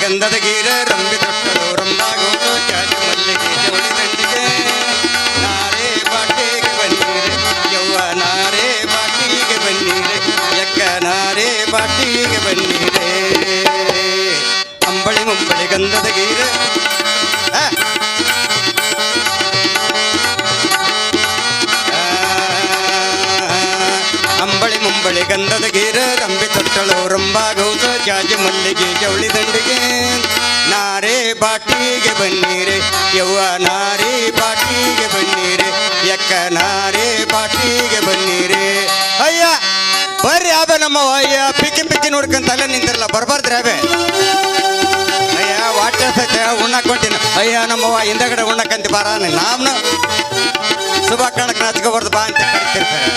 ಗಂಧದ ಗೀರ ರಂಬಿ ತೊಟ್ಟಳು ರಂಬಾಗೋದು ಜಾಜಿ ಮಲ್ಲಿಗೆ ಜವಳಿ ದಂಡಿಗೆ ನಾರೇ ಬಾಟಿಗೆ ಬನ್ನೀರೆ ಯವ್ವ ನಾರೇ ಬಾಟಿಗೆ ಬನ್ನೀರೆ ಯಕ್ಕ ನಾರೇ ಬಾಟಿಗೆ ಬನ್ನೀರೆ ಅಂಬಳಿ ಮುಂಬಳಿ ಗಂಧದ ಗೀರ ಅಂಬಳಿ ಮುಂಬಳಿ ಗಂಧದ ಗೀರ ರಂಬಿ ತೊಟ್ಟಳು ರಂಬಾಗೌಸ ಜಾಜಿ ಮಲ್ಲಿಗೆ ಜವಳಿ ದಂಡಿಗೆ ನಾರೇ ಬಾಟಿಗೆ ಬನ್ನೀರೆ ಯವ್ವ ನಾರೇ ಬಾಟಿಗೆ ಬನ್ನೀರೆ ಯಕ್ಕ ನಾರೇ ಬಾಟಿಗೆ ಬನ್ನೀರೆ ಅಯ್ಯ ಬರ್ರಿ ಆಬೆ ನಮ್ಮವ ಅಯ್ಯ ಪಿಕ್ಕಿ ಪಿಕ್ಕಿ ನೋಡ್ಕೊಂತ ಅಲ್ಲೇ ನಿಂತಿರಲ್ಲ ಬರ್ಬಾರ್ದ್ರಿ ಆಬೆ ಅಯ್ಯ ವಾಟ್ಯ ಸೈತೆ ಉಣ್ಣಕ್ ಹೊಂಟಿನ ಅಯ್ಯ ನಮ್ಮವ ಹಿಂದಗಡೆ ಉಣ್ಣಕ್ಕಂತ ಬಾರ ನಾವ್ನು ಶುಭ ಕಾಣಕ್ಕೆ ನಾಚ್ಕೋಬಾರ್ದು ಬಾ ಅಂತ ಕರಿತಿರ್ತಾರೆ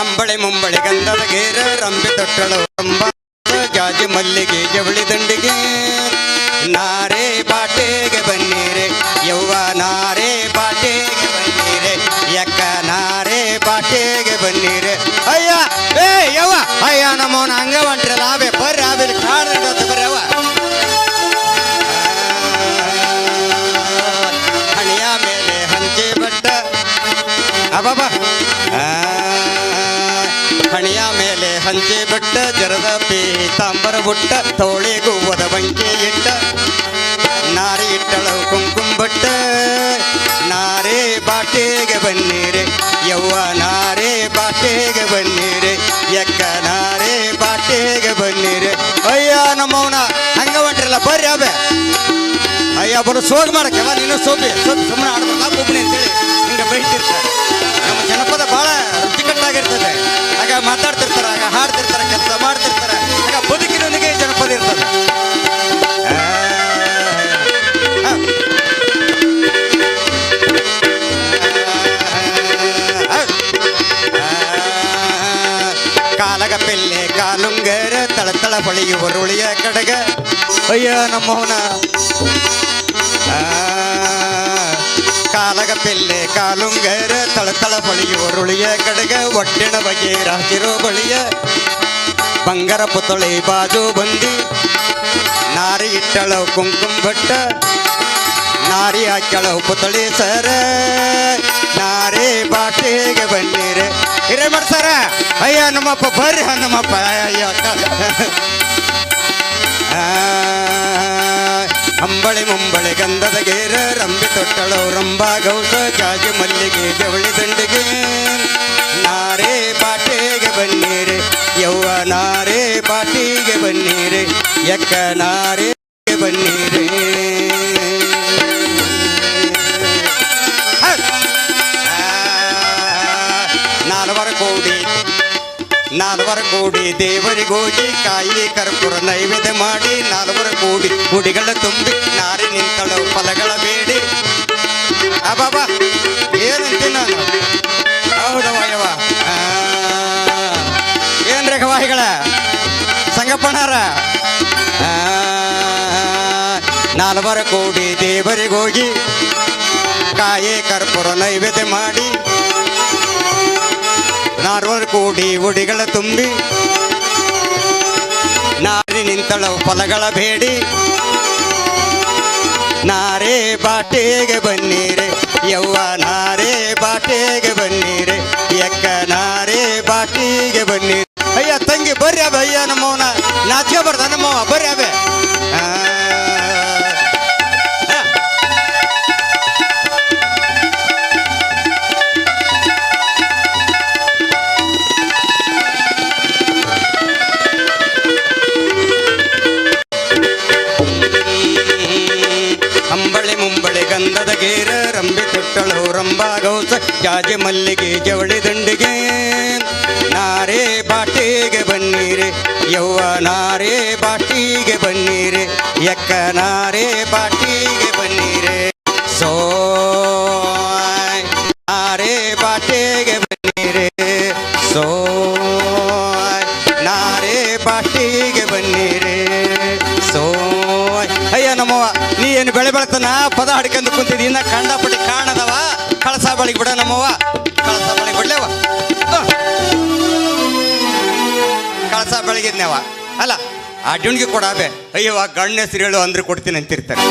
ಅಂಬಳಿ ಮುಂಬಳಿ ಗಂಧದ ಗೇರ ರಂಬಿ ತೊಟ್ಟಳು ರಂಬ ಜಾಜಿ ಮಲ್ಲಿಗೆ ಜವಳಿ ದಂಡಿಗೆ ನಾರೇ ಬಾಟೆಗೆ ಬನ್ನೀರೆ ಯವ್ವ ನಾರೇ ಬಾಟೆಗೆ ಬನ್ನೀರೆ ಯಕ್ಕ ನಾರೇ ಬಾಟೆಗೆ ಬನ್ನೀರೆ ಅಯ್ಯ ಏ ಯವ್ವ ಅಯ್ಯ ನಮ್ಮವನ ಹಂಗ ಹೊಂಟ್ರಲ್ಲ ಆಬೆ ಬರ್ರಿ ಆಬೆ ಕಾಡು ಬರ್ರಿ ಅವ್ವ ಹಣಿಯ ಮೇಲೆ ಹಂಚೆ ಬಟ್ಟ ಅಬಾಬ ಹಣಿಯ ಮೇಲೆ ಹಂಚೆ ಬಟ್ಟ ಜರದ ಪೀತಾಂಬರ ಬುಟ್ಟ ತೋಳೆ ಗುವ್ವದ ಬಂಕೆ ಇಟ್ಟ ನಾರಿ ಇಟ್ಟಳು ಕುಂಕುಮ ಬಟ್ಟ ನಾರೇ ಬಾಟೆಗೆ ಬನ್ನೀರೆ ಯವ್ವ ನಾರೇ ಬಾಟೆಗೆ ಬನ್ನೀರೆ ಯಕ್ಕ ನಾರೇ ಬಾಟೆಗೆ ಬನ್ನೀರೆ ಅಯ್ಯ ನಮ್ಮವನ ಹಂಗ ಹೊಂಟ್ರಲ್ಲ ಬರ್ರಿ ಅಬೆ ಅಯ್ಯ ಬರೋ ಸೋಗ್ ಮಾಡಕ್ಕೆವ ನೀನು ಸೋಬಿ ಸುಮ್ಮನೆ ಆಡ್ಬೇಕ ಒಬ್ಬನೇ ಅಂತೇಳಿ ಹಿಂಗೆ ಬೈತಿರ್ತಾರೆ ನಮ್ಮ ಜನಪದ ಭಾಳ ರುಚಿಕಟ್ಟಾಗಿರ್ತದೆ ಆಗ ಮಾತಾಡ್ತಿರ್ತಾರೆ ಆಗ ಹಾಡ್ತಿರ್ತಾರೆ ಕೆಲಸ ಮಾಡ್ತಿರ್ತಾರೆ ಆಗ ಬದುಕಿನೊಂದಿಗೆ ಜನಪದ ಇರ್ತದೆ ಕಾಲಗ ಪೆಲ್ಲೆ ಕಾಲುಂಗರ ತಳತಳ ಹೊಳೆಯುವ ರುಳಿಯ ಕಡಗ ಅಯ್ಯ ನಮ್ಮವನ ಕಾಲಗ ಪೆಲ್ಲೆ ಕಾಲುಂಗರ ತಳತಳ ಹೊಳೆಯುವ ರುಳಿಯ ಕಡಗ ಒಟ್ಟಿನ ಬಗೆ ರಾಜಿರೋ ಬಳಿಯ ಬಂಗಾರ ಪುತಳಿ ಬಾಜು ಬಂದಿ ನಾರಿ ಇಟ್ಟಳು ಕುಂಕುಮ ಭಟ್ಟ ನಾರಿ ಹಾಕ್ಯಳು ಪುತಳಿ ಸರ ನಾರೇ ಬಾಟೆಗೆ ಬನ್ನೀರೆ ಹಿರೇ ಮಾಡ್ಸಾರ ಅಯ್ಯ ನಮ್ಮಪ್ಪ ಬರ್ರಿ ನಮ್ಮಪ್ಪ ಅಯ್ಯ ಅಂಬಳಿ ಮುಂಬಳಿ ಗಂಧದ ಗೇರ ರಂಬಿ ತೊಟ್ಟಳು ರಂಬಾಗೌಸ ಜಾಜಿ ಮಲ್ಲಿಗೆ ಜವಳಿ ದಂಡಿಗೆ ನಾರೇ ಬಾಟೆಗೆ ಬನ್ನೀರೆ ಯವ್ವ ನಾರೇ ಬಾಟಿಗೆ ಬನ್ನೀರೆ ಯಕ್ಕ ನಾರೇ ಬನ್ನೀರೆ ನಾಲ್ವರ ಕೋಡಿ ದೇವರಿಗೋಗಿ ಕಾಯಿ ಕರ್ಪೂರ ನೈವೇದ್ಯ ಮಾಡಿ ನಾಲ್ವರ ಕೋಡಿ ಗುಡಿಗಳ ತುಂಬಿ ನಾರಿ ನಿಂತಳು ಫಲಗಳ ಬೇಡಿ ಅಬಾಬಾ ಏನಂತೀನಿ ನಾನು ಹೌದವಯ್ಯವ ಏನ್ರಿ ಗವಾಹಿಗಳ ಸಂಗಪ್ಪಣ್ಣರ ನಾಲ್ವರ ಕೋಡಿ ದೇವರಿಗೋಗಿ ಕಾಯಿ ಕರ್ಪೂರ ನೈವೇದ್ಯ ಮಾಡಿ ನಾಲ್ವರು ಕೋಡಿ ಉಡಿಗಳ ತುಂಬಿ ನಾರಿ ನಿಂತಳು ಫಲಗಳ ಬೇಡಿ ನಾರೇ ಬಾಟೆಗೆ ಬನ್ನೀರೆ ಯವ್ವ ನಾರೇ ಬಾಟೆಗೆ ಬನ್ನೀರೆ ಯಕ್ಕ ನಾರೇ ಬಾಟಿಗೆ ಬನ್ನೀರೆ ಅಯ್ಯ ತಂಗಿ ಬರ್ರಿ ಅಬೆ ಅಯ್ಯ ನಮ್ಮವನ ನಾಚಿಕೆ ಬರ್ದ ನಮ್ಮವ ಬರ್ರಿ ಅಬೆ ಗಂಧದ ಗೇರ ರಂಬಿ ತೊಟ್ಟಳು ರಂಬಾಗೌಸ ಜಾಜಿ ಮಲ್ಲಿಗೆ ಜವಳಿ ದಂಡಿಗೆ ನಾರೇ ಬಾಟಿಗೆ ಬನ್ನೀರೆ ಯವ್ವ ನಾರೇ ಬಾಟಿಗೆ ಬನ್ನೀರೆ ಯಕ್ಕ ನಾರೇ ಬಾಟಿಗೆ ಬನ್ನೀರೆ ಸೋ ನಾರೇ ಬಾಟಿಗೆ ಬನ್ನೀರೆ ಸೋ ನಾರೇ ಬಾಟಿಗೆ ಬನ್ನೀರೆ ಸೋ ಅಯ್ಯ ನಮ್ಮವ ನೀ ಏನು ಬೆಳೆ ಬೆಳತನ ಪದ ಹಾಡ್ಕೊಂಡು ಕುಂತಿದ್ದಿ ಇನ್ನ ಕಂಡಪಟ್ಟಿ ಕಾಣದವ ಕಳಸ ಬಳಿಗೆ ಬಿಡ ನಮ್ಮವ ಕಳಸ ಬಳಿಗೆ ಬಿಡ್ಲೇವ ಕಳಸ ಬೆಳಗಿದ್ನೇವ ಅಲ್ಲ ಆ ಡ್ಯೂನ್ಗೆ ಕೊಡಾಬೆ ಅಯ್ಯವ ಗಣ್ಯ ಹೆಸರು ಹೇಳು ಅಂದ್ರೆ ಕೊಡ್ತೀನಿ ಅಂತಿರ್ತಾರೆ